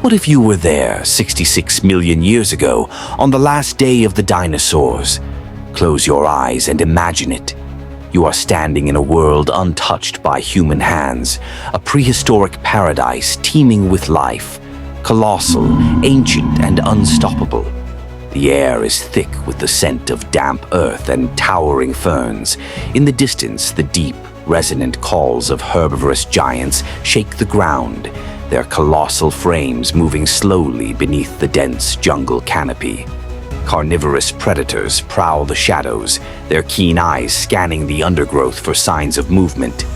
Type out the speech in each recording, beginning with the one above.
What if you were there 66 million years ago, on the last day of the dinosaurs? Close your eyes and imagine it. You are standing in a world untouched by human hands, a prehistoric paradise teeming with life, colossal, ancient, and unstoppable. The air is thick with the scent of damp earth and towering ferns. In the distance, the deep, resonant calls of herbivorous giants shake the ground, their colossal frames moving slowly beneath the dense jungle canopy. Carnivorous predators prowl the shadows, their keen eyes scanning the undergrowth for signs of movement.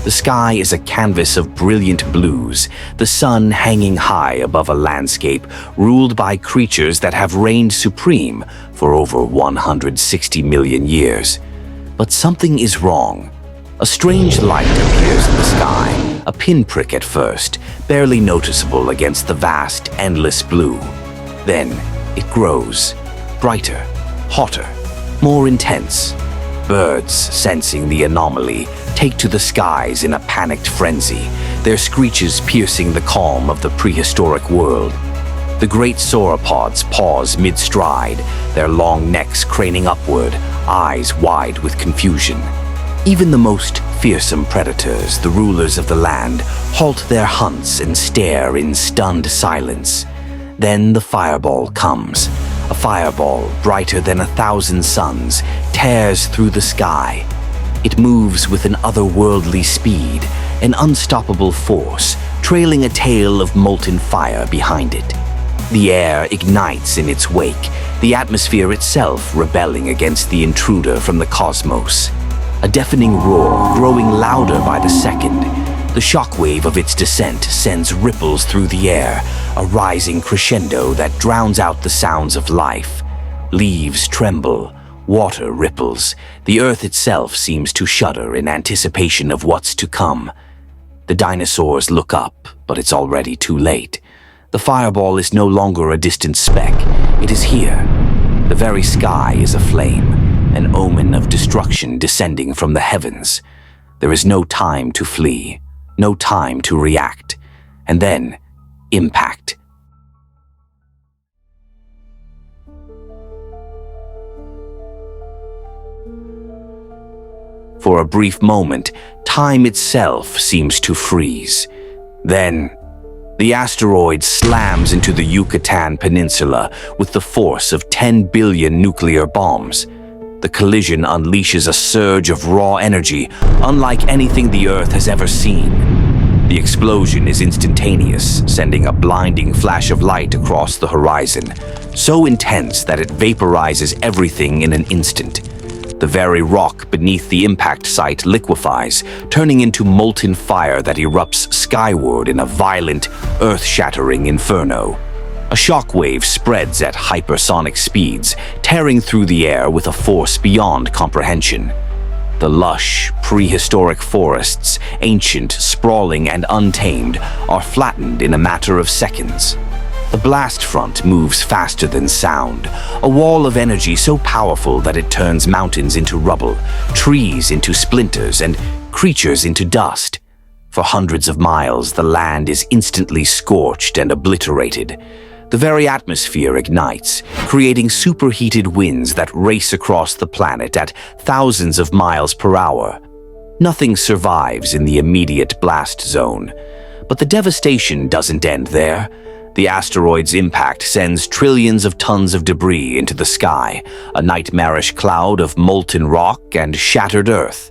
The sky is a canvas of brilliant blues, the sun hanging high above a landscape ruled by creatures that have reigned supreme for over 160 million years. But something is wrong. A strange light appears in the sky, a pinprick at first, barely noticeable against the vast, endless blue. Then it grows, brighter, hotter, more intense. Birds, sensing the anomaly, take to the skies in a panicked frenzy, their screeches piercing the calm of the prehistoric world. The great sauropods pause mid-stride, their long necks craning upward, eyes wide with confusion. Even the most fearsome predators, the rulers of the land, halt their hunts and stare in stunned silence. Then the fireball comes. A fireball, brighter than 1,000 suns, tears through the sky. It moves with an otherworldly speed, an unstoppable force, trailing a tail of molten fire behind it. The air ignites in its wake, the atmosphere itself rebelling against the intruder from the cosmos. A deafening roar, growing louder by the second. The shockwave of its descent sends ripples through the air, a rising crescendo that drowns out the sounds of life. Leaves tremble, water ripples, the earth itself seems to shudder in anticipation of what's to come. The dinosaurs look up, but it's already too late. The fireball is no longer a distant speck, it is here. The very sky is aflame, an omen of destruction descending from the heavens. There is no time to flee, no time to react, and then, impact. For a brief moment, time itself seems to freeze. Then, the asteroid slams into the Yucatan Peninsula with the force of 10 billion nuclear bombs. The collision unleashes a surge of raw energy, unlike anything the Earth has ever seen. The explosion is instantaneous, sending a blinding flash of light across the horizon, so intense that it vaporizes everything in an instant. The very rock beneath the impact site liquefies, turning into molten fire that erupts skyward in a violent, earth-shattering inferno. A shockwave spreads at hypersonic speeds, tearing through the air with a force beyond comprehension. The lush, prehistoric forests, ancient, sprawling, and untamed, are flattened in a matter of seconds. The blast front moves faster than sound, a wall of energy so powerful that it turns mountains into rubble, trees into splinters, and creatures into dust. For hundreds of miles, the land is instantly scorched and obliterated. The very atmosphere ignites, creating superheated winds that race across the planet at thousands of miles per hour. Nothing survives in the immediate blast zone. But the devastation doesn't end there. The asteroid's impact sends trillions of tons of debris into the sky, a nightmarish cloud of molten rock and shattered earth.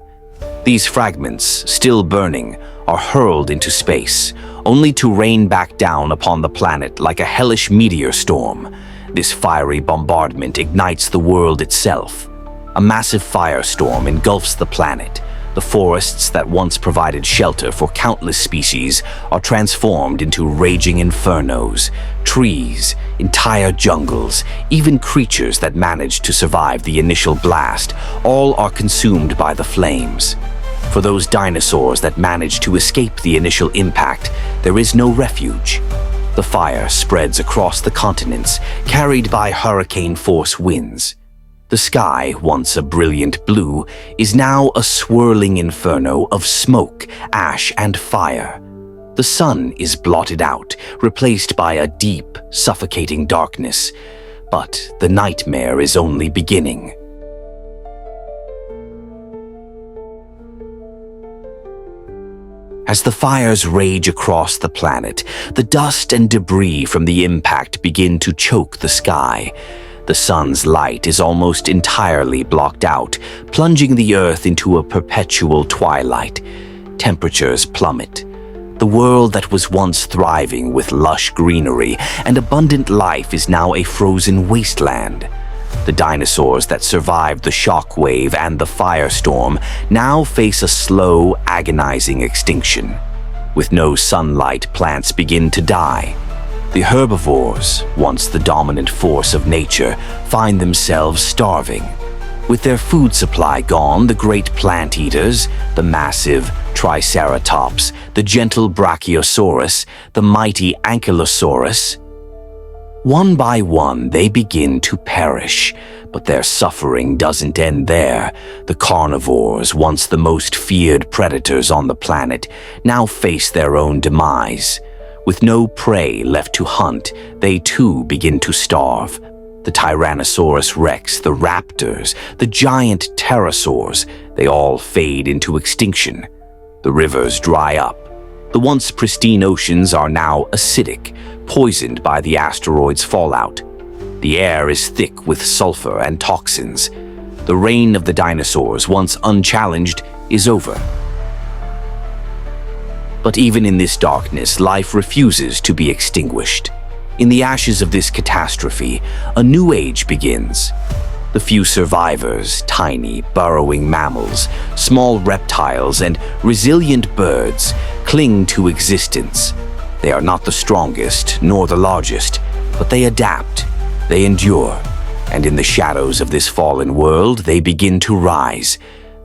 These fragments, still burning, are hurled into space, only to rain back down upon the planet like a hellish meteor storm. This fiery bombardment ignites the world itself. A massive firestorm engulfs the planet. The forests that once provided shelter for countless species are transformed into raging infernos. Trees, entire jungles, even creatures that managed to survive the initial blast, all are consumed by the flames. For those dinosaurs that managed to escape the initial impact, there is no refuge. The fire spreads across the continents, carried by hurricane-force winds. The sky, once a brilliant blue, is now a swirling inferno of smoke, ash, and fire. The sun is blotted out, replaced by a deep, suffocating darkness. But the nightmare is only beginning. As the fires rage across the planet, the dust and debris from the impact begin to choke the sky. The sun's light is almost entirely blocked out, plunging the Earth into a perpetual twilight. Temperatures plummet. The world that was once thriving with lush greenery and abundant life is now a frozen wasteland. The dinosaurs that survived the shockwave and the firestorm now face a slow, agonizing extinction. With no sunlight, plants begin to die. The herbivores, once the dominant force of nature, find themselves starving. With their food supply gone, the great plant eaters, the massive Triceratops, the gentle Brachiosaurus, the mighty Ankylosaurus, one by one, they begin to perish, but their suffering doesn't end there. The carnivores, once the most feared predators on the planet, now face their own demise. With no prey left to hunt, they too begin to starve. The Tyrannosaurus rex, the raptors, the giant pterosaurs, they all fade into extinction. The rivers dry up. The once pristine oceans are now acidic, poisoned by the asteroid's fallout. The air is thick with sulfur and toxins. The reign of the dinosaurs, once unchallenged, is over. But even in this darkness, life refuses to be extinguished. In the ashes of this catastrophe, a new age begins. The few survivors, tiny, burrowing mammals, small reptiles, and resilient birds, cling to existence. They are not the strongest, nor the largest, but they adapt, they endure, and in the shadows of this fallen world, they begin to rise.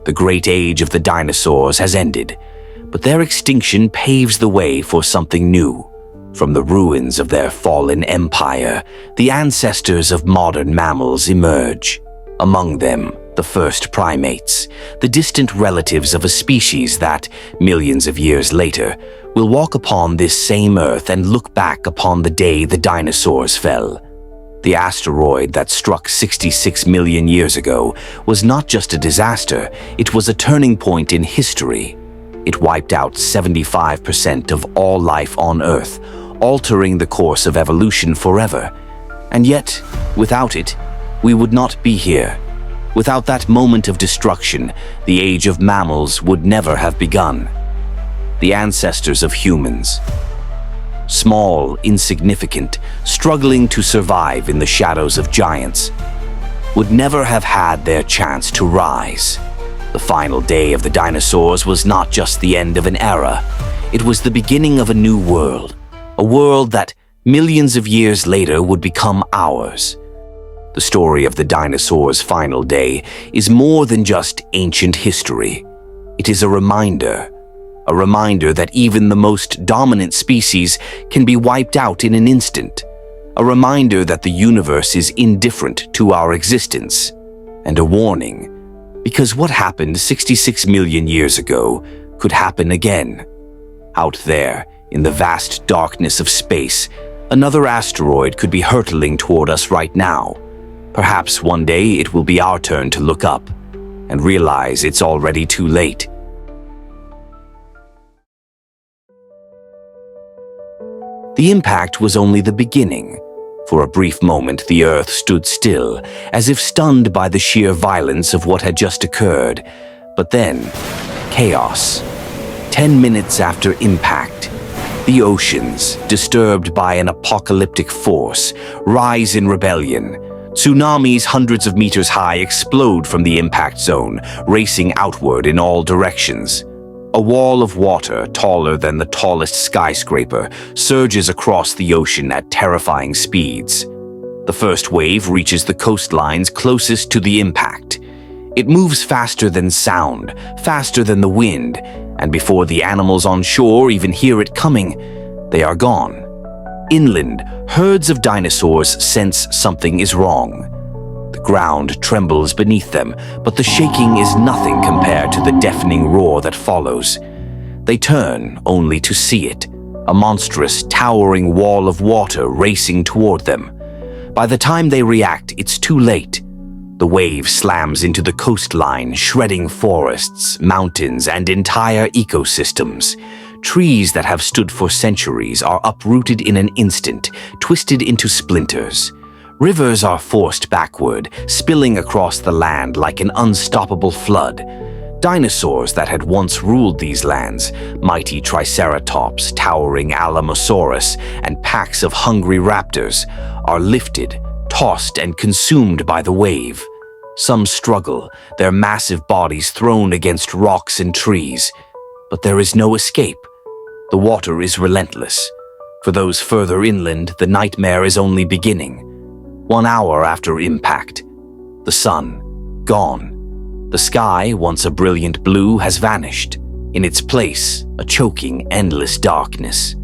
The great age of the dinosaurs has ended, but their extinction paves the way for something new. From the ruins of their fallen empire, the ancestors of modern mammals emerge. Among them, the first primates, the distant relatives of a species that, millions of years later, will walk upon this same Earth and look back upon the day the dinosaurs fell. The asteroid that struck 66 million years ago was not just a disaster, it was a turning point in history. It wiped out 75% of all life on Earth, altering the course of evolution forever. And yet, without it, we would not be here. Without that moment of destruction, the age of mammals would never have begun. The ancestors of humans. Small, insignificant, struggling to survive in the shadows of giants, would never have had their chance to rise. The final day of the dinosaurs was not just the end of an era, it was the beginning of a new world, a world that millions of years later would become ours. The story of the dinosaurs' final day is more than just ancient history. It is a reminder that even the most dominant species can be wiped out in an instant. A reminder that the universe is indifferent to our existence. And a warning, because what happened 66 million years ago could happen again. Out there, in the vast darkness of space, another asteroid could be hurtling toward us right now. Perhaps one day it will be our turn to look up and realize it's already too late. The impact was only the beginning. For a brief moment, the Earth stood still, as if stunned by the sheer violence of what had just occurred. But then, chaos. 10 minutes after impact, the oceans, disturbed by an apocalyptic force, rise in rebellion. Tsunamis hundreds of meters high explode from the impact zone, racing outward in all directions. A wall of water, taller than the tallest skyscraper, surges across the ocean at terrifying speeds. The first wave reaches the coastlines closest to the impact. It moves faster than sound, faster than the wind, and before the animals on shore even hear it coming, they are gone. Inland, herds of dinosaurs sense something is wrong. The ground trembles beneath them, but the shaking is nothing compared to the deafening roar that follows. They turn only to see it, a monstrous, towering wall of water racing toward them. By the time they react, it's too late. The wave slams into the coastline, shredding forests, mountains, and entire ecosystems. Trees that have stood for centuries are uprooted in an instant, twisted into splinters. Rivers are forced backward, spilling across the land like an unstoppable flood. Dinosaurs that had once ruled these lands, mighty Triceratops, towering Alamosaurus, and packs of hungry raptors, are lifted, tossed, and consumed by the wave. Some struggle, their massive bodies thrown against rocks and trees. But there is no escape. The water is relentless. For those further inland, the nightmare is only beginning. 1 hour after impact, the sun, gone. The sky, once a brilliant blue, has vanished. In its place, a choking, endless darkness.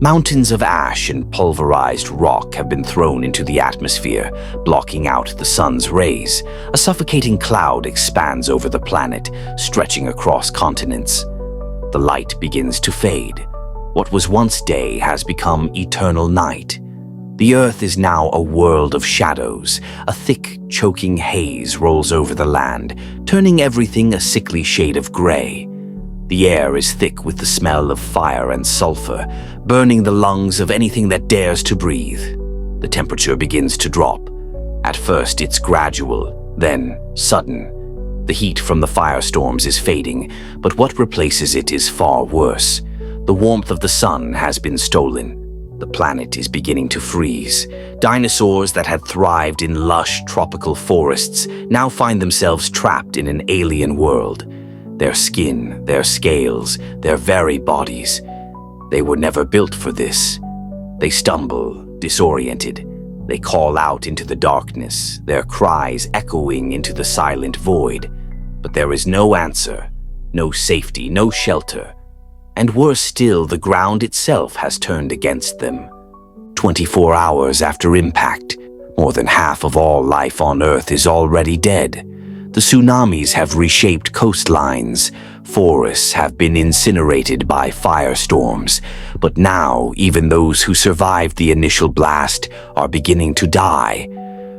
Mountains of ash and pulverized rock have been thrown into the atmosphere, blocking out the sun's rays. A suffocating cloud expands over the planet, stretching across continents. The light begins to fade. What was once day has become eternal night. The earth is now a world of shadows. A thick, choking haze rolls over the land, turning everything a sickly shade of gray. The air is thick with the smell of fire and sulfur, burning the lungs of anything that dares to breathe. The temperature begins to drop. At first, it's gradual, then sudden. The heat from the firestorms is fading, but what replaces it is far worse. The warmth of the sun has been stolen. The planet is beginning to freeze. Dinosaurs that had thrived in lush tropical forests now find themselves trapped in an alien world. Their skin, their scales, their very bodies. They were never built for this. They stumble, disoriented. They call out into the darkness, their cries echoing into the silent void. But there is no answer, no safety, no shelter. And worse still, the ground itself has turned against them. 24 hours after impact, more than half of all life on Earth is already dead. The tsunamis have reshaped coastlines. Forests have been incinerated by firestorms. But now, even those who survived the initial blast are beginning to die.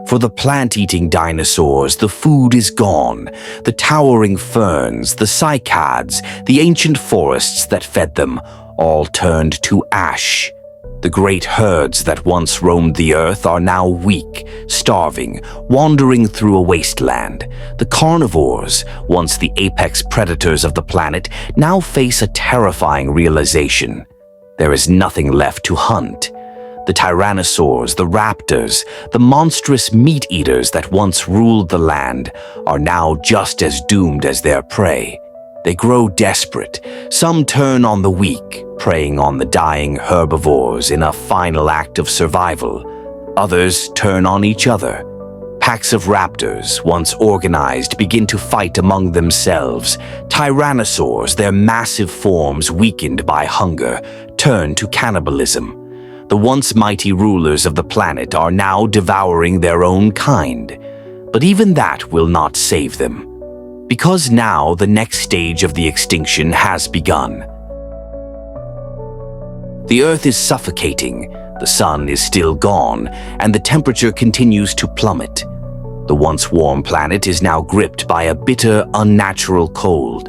For the plant-eating dinosaurs, the food is gone. The towering ferns, the cycads, the ancient forests that fed them, all turned to ash. The great herds that once roamed the earth are now weak, starving, wandering through a wasteland. The carnivores, once the apex predators of the planet, now face a terrifying realization. There is nothing left to hunt. The tyrannosaurs, the raptors, the monstrous meat-eaters that once ruled the land are now just as doomed as their prey. They grow desperate. Some turn on the weak, preying on the dying herbivores in a final act of survival. Others turn on each other. Packs of raptors, once organized, begin to fight among themselves. Tyrannosaurs, their massive forms weakened by hunger, turn to cannibalism. The once mighty rulers of the planet are now devouring their own kind. But even that will not save them. Because now the next stage of the extinction has begun. The Earth is suffocating, the sun is still gone, and the temperature continues to plummet. The once warm planet is now gripped by a bitter, unnatural cold.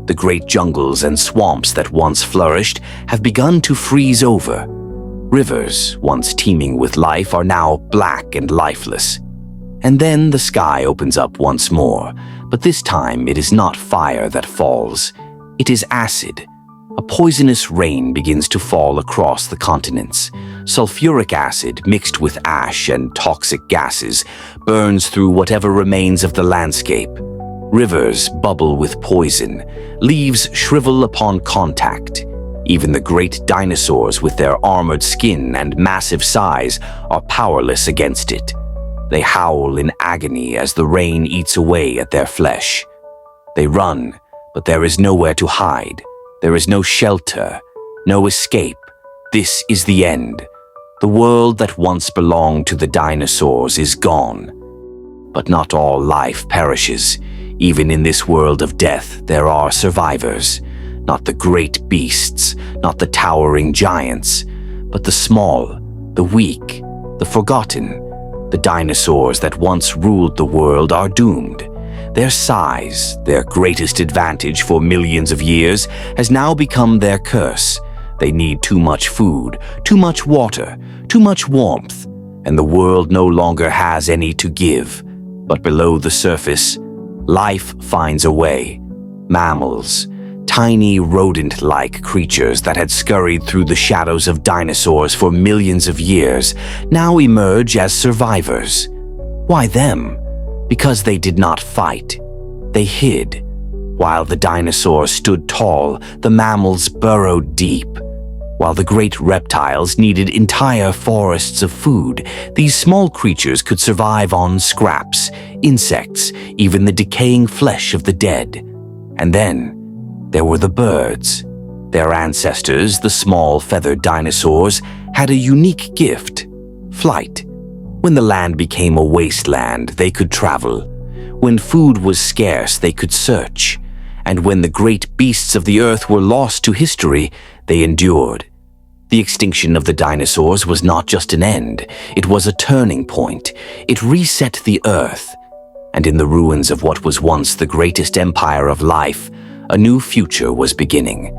The great jungles and swamps that once flourished have begun to freeze over. Rivers, once teeming with life, are now black and lifeless. And then the sky opens up once more, but this time it is not fire that falls. It is acid. A poisonous rain begins to fall across the continents. Sulfuric acid, mixed with ash and toxic gases, burns through whatever remains of the landscape. Rivers bubble with poison. Leaves shrivel upon contact. Even the great dinosaurs with their armored skin and massive size are powerless against it. They howl in agony as the rain eats away at their flesh. They run, but there is nowhere to hide. There is no shelter, no escape. This is the end. The world that once belonged to the dinosaurs is gone. But not all life perishes. Even in this world of death, there are survivors. Not the great beasts, not the towering giants, but the small, the weak, the forgotten. The dinosaurs that once ruled the world are doomed. Their size, their greatest advantage for millions of years, has now become their curse. They need too much food, too much water, too much warmth, and the world no longer has any to give. But below the surface, life finds a way. Mammals, tiny rodent-like creatures that had scurried through the shadows of dinosaurs for millions of years, now emerge as survivors. Why them? Because they did not fight. They hid. While the dinosaurs stood tall, the mammals burrowed deep. While the great reptiles needed entire forests of food, these small creatures could survive on scraps, insects, even the decaying flesh of the dead. And then, there were the birds. Their ancestors, the small feathered dinosaurs, had a unique gift: flight. When the land became a wasteland, they could travel. When food was scarce, they could search. And when the great beasts of the earth were lost to history, they endured. The extinction of the dinosaurs was not just an end, it was a turning point. It reset the earth. And in the ruins of what was once the greatest empire of life, a new future was beginning.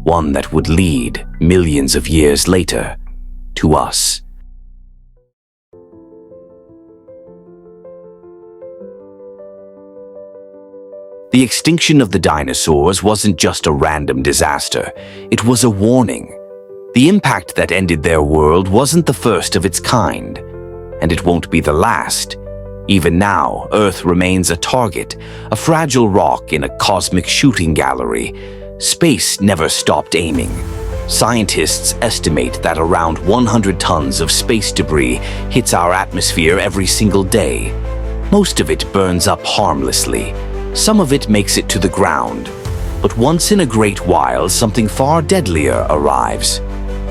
One that would lead, millions of years later, to us. The extinction of the dinosaurs wasn't just a random disaster, it was a warning. The impact that ended their world wasn't the first of its kind, and it won't be the last. Even now, Earth remains a target, a fragile rock in a cosmic shooting gallery. Space never stopped aiming. Scientists estimate that around 100 tons of space debris hits our atmosphere every single day. Most of it burns up harmlessly. Some of it makes it to the ground. But once in a great while, something far deadlier arrives.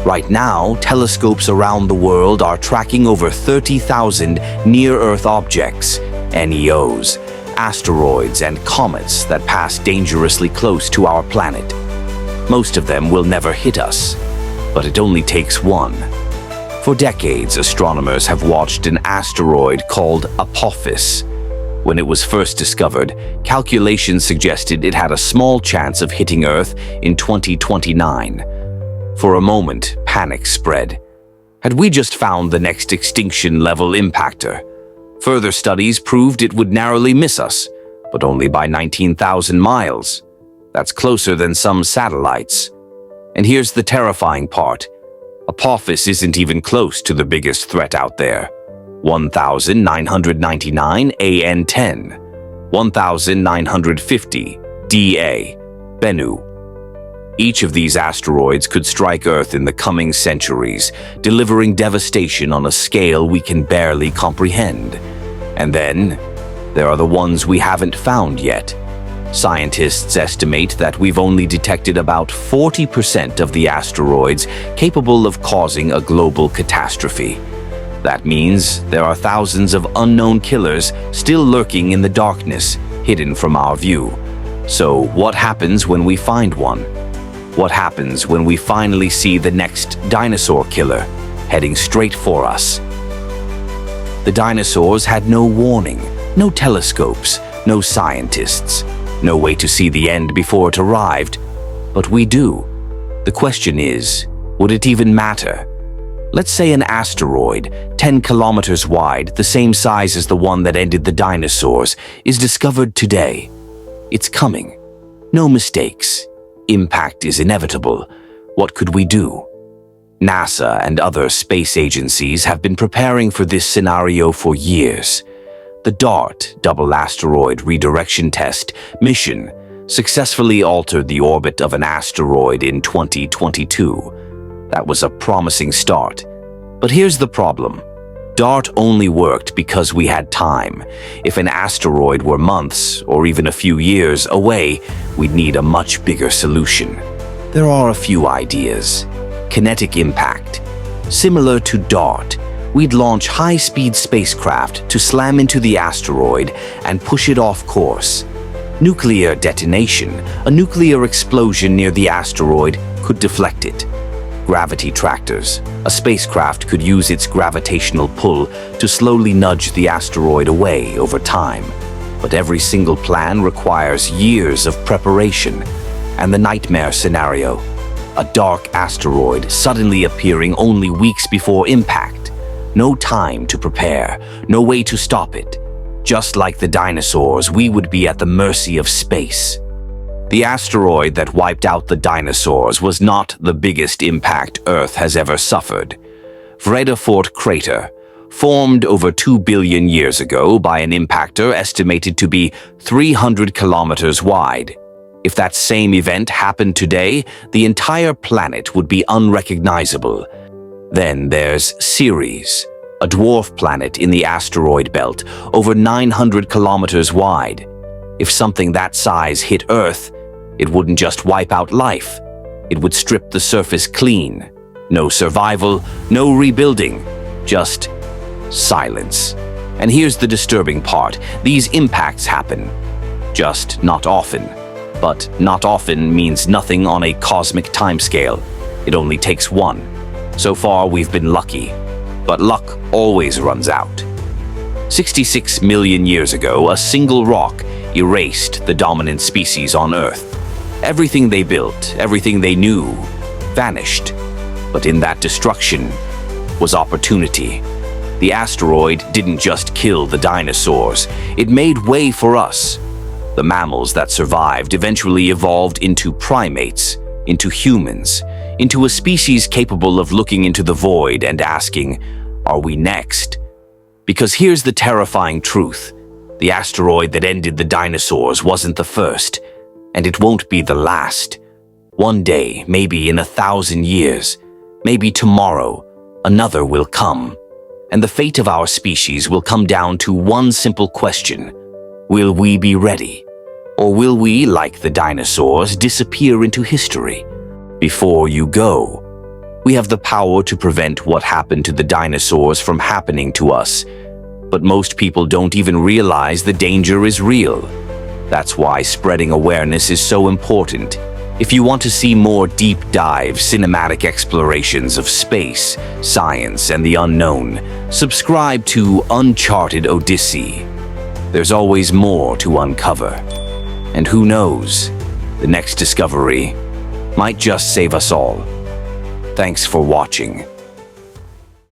Right now, telescopes around the world are tracking over 30,000 near-Earth objects, NEOs, asteroids and comets that pass dangerously close to our planet. Most of them will never hit us, but it only takes one. For decades, astronomers have watched an asteroid called Apophis. When it was first discovered, calculations suggested it had a small chance of hitting Earth in 2029. For a moment, panic spread. Had we just found the next extinction-level impactor? Further studies proved it would narrowly miss us, but only by 19,000 miles. That's closer than some satellites. And here's the terrifying part. Apophis isn't even close to the biggest threat out there. 1999 AN10, 1950 DA, Bennu. Each of these asteroids could strike Earth in the coming centuries, delivering devastation on a scale we can barely comprehend. And then, there are the ones we haven't found yet. Scientists estimate that we've only detected about 40% of the asteroids capable of causing a global catastrophe. That means there are thousands of unknown killers still lurking in the darkness, hidden from our view. So what happens when we find one? What happens when we finally see the next dinosaur killer heading straight for us? The dinosaurs had no warning, no telescopes, no scientists, no way to see the end before it arrived. But we do. The question is, would it even matter? Let's say an asteroid, 10 kilometers wide, the same size as the one that ended the dinosaurs, is discovered today. It's coming. No mistakes. Impact is inevitable. What could we do? NASA and other space agencies have been preparing for this scenario for years. The DART, Double Asteroid Redirection Test, mission successfully altered the orbit of an asteroid in 2022. That was a promising start. But here's the problem. DART only worked because we had time. If an asteroid were months or even a few years away, we'd need a much bigger solution. There are a few ideas. Kinetic impact. Similar to DART, we'd launch high-speed spacecraft to slam into the asteroid and push it off course. Nuclear detonation, a nuclear explosion near the asteroid, could deflect it. Gravity tractors, a spacecraft could use its gravitational pull to slowly nudge the asteroid away over time. But every single plan requires years of preparation. And the nightmare scenario, a dark asteroid suddenly appearing only weeks before impact. No time to prepare, no way to stop it. Just like the dinosaurs, we would be at the mercy of space. The asteroid that wiped out the dinosaurs was not the biggest impact Earth has ever suffered. Vredefort Crater, formed over 2 billion years ago by an impactor estimated to be 300 kilometers wide. If that same event happened today, the entire planet would be unrecognizable. Then there's Ceres, a dwarf planet in the asteroid belt, over 900 kilometers wide. If something that size hit Earth, it wouldn't just wipe out life. It would strip the surface clean. No survival, no rebuilding, just silence. And here's the disturbing part. These impacts happen, just not often. But not often means nothing on a cosmic timescale. It only takes one. So far, we've been lucky. But luck always runs out. 66 million years ago, a single rock erased the dominant species on Earth. Everything they built, everything they knew, vanished. But in that destruction was opportunity. The asteroid didn't just kill the dinosaurs, it made way for us. The mammals that survived eventually evolved into primates, into humans, into a species capable of looking into the void and asking, "Are we next?" Because here's the terrifying truth. The asteroid that ended the dinosaurs wasn't the first, and it won't be the last. One day, maybe in 1,000 years, maybe tomorrow, another will come. And the fate of our species will come down to one simple question. Will we be ready? Or will we, like the dinosaurs, disappear into history? Before you go, we have the power to prevent what happened to the dinosaurs from happening to us. But most people don't even realize the danger is real. That's why spreading awareness is so important. If you want to see more deep dive cinematic explorations of space, science, and the unknown, subscribe to Uncharted Odyssey. There's always more to uncover. And who knows, the next discovery might just save us all. Thanks for watching.